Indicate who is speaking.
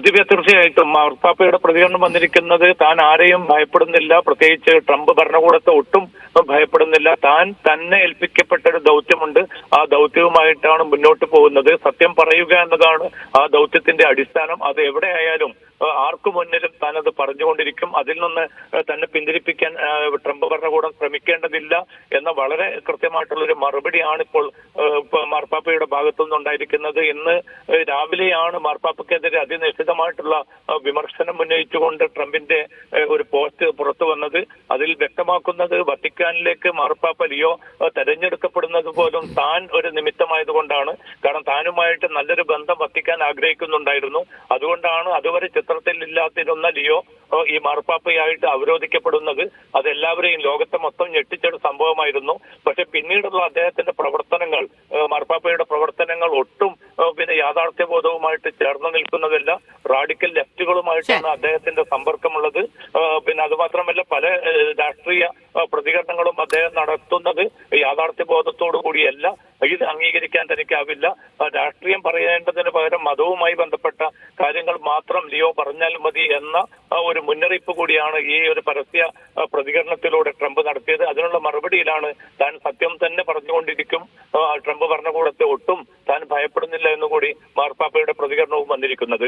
Speaker 1: ദിവ്യ, തീർച്ചയായിട്ടും മാർപ്പാപ്പയുടെ പ്രതികരണം വന്നിരിക്കുന്നത് താൻ ആരെയും ഭയപ്പെടുന്നില്ല, പ്രത്യേകിച്ച് ട്രംപ് ഭരണകൂടത്തെ ഒട്ടും ഭയപ്പെടുന്നില്ല. താൻ തന്നെ ഏൽപ്പിക്കപ്പെട്ട ഒരു ദൗത്യമുണ്ട്, ആ ദൗത്യവുമായിട്ടാണ് മുന്നോട്ട് പോകുന്നത്. സത്യം പറയുക എന്നതാണ് ആ ദൗത്യത്തിന്റെ അടിസ്ഥാനം. അത് എവിടെയായാലും ആർക്കു മുന്നിലും താനത് പറഞ്ഞുകൊണ്ടിരിക്കും. അതിൽ നിന്ന് തന്നെ പിന്തിരിപ്പിക്കാൻ ട്രംപ് ഭരണകൂടം ശ്രമിക്കേണ്ടതില്ല എന്ന വളരെ കൃത്യമായിട്ടുള്ളൊരു മറുപടിയാണ് ഇപ്പോൾ മാർപ്പാപ്പയുടെ ഭാഗത്തു നിന്നുണ്ടായിരിക്കുന്നത്. ഇന്ന് രാവിലെയാണ് മാർപ്പാപ്പയ്ക്കെതിരെ അതിനിശ്ചിതമായിട്ടുള്ള വിമർശനം ഉന്നയിച്ചുകൊണ്ട് ട്രംപിന്റെ ഒരു പോസ്റ്റ് പുറത്തു വന്നത്. അതിൽ വ്യക്തമാക്കുന്നത് വത്തിക്കാനിലേക്ക് മാർപ്പാപ്പ ലിയോ തെരഞ്ഞെടുക്കപ്പെടുന്നത് പോലും താൻ ഒരു നിമിത്തമായതുകൊണ്ടാണ്. കാരണം താനുമായിട്ട് നല്ലൊരു ബന്ധം വത്തിക്കാൻ ആഗ്രഹിക്കുന്നുണ്ടായിരുന്നു. അതുകൊണ്ടാണ് അതുവരെ ചിത്രത്തിൽ ഇല്ലാതിരുന്ന ലിയോ ഈ മാർപ്പാപ്പയായിട്ട് അവരോധിക്കപ്പെടുന്നത്. അതെല്ലാവരെയും ലോകത്തെ മൊത്തം ഞെട്ടിച്ചൊരു സംഭവമായിരുന്നു. പക്ഷെ പിന്നീടുള്ള അദ്ദേഹത്തിന്റെ പ്രവർത്തനങ്ങൾ, മാർപ്പാപ്പയുടെ പ്രവർത്തനങ്ങൾ ഒട്ടും യാഥാർത്ഥ്യബോധവുമായിട്ട് ചേർന്ന് നിൽക്കുന്നതല്ല. റാഡിക്കൽ ലെഫ്റ്റുകളുമായിട്ടാണ് അദ്ദേഹത്തിന്റെ സമ്പർക്കമുള്ളത്. പിന്നെ അതുമാത്രമല്ല പല രാഷ്ട്രീയ പ്രതികരണങ്ങളും അദ്ദേഹം നടത്തുന്നത് യാഥാർത്ഥ്യബോധത്തോടു കൂടിയല്ല. ഇത് അംഗീകരിക്കാൻ തനിക്കാവില്ല. രാഷ്ട്രീയം പറയേണ്ടതിന് പകരം മതവുമായി ബന്ധപ്പെട്ട കാര്യങ്ങൾ മാത്രം ലിയോ പറഞ്ഞാൽ മതി എന്ന ഒരു മുന്നറിയിപ്പ് കൂടിയാണ് ഈ ഒരു പരസ്യ പ്രതികരണത്തിലൂടെ ട്രംപ് നടത്തിയത്. അതിനുള്ള മറുപടിയിലാണ് താൻ സത്യം തന്നെ പറഞ്ഞുകൊണ്ടിരിക്കും, ട്രംപ് ഭരണകൂടത്തെ ഒട്ടും താൻ ഭയപ്പെടുന്നില്ല എന്നുകൂടി മാർപ്പാപ്പയുടെ പ്രതികരണവും വന്നിരിക്കുന്നത്.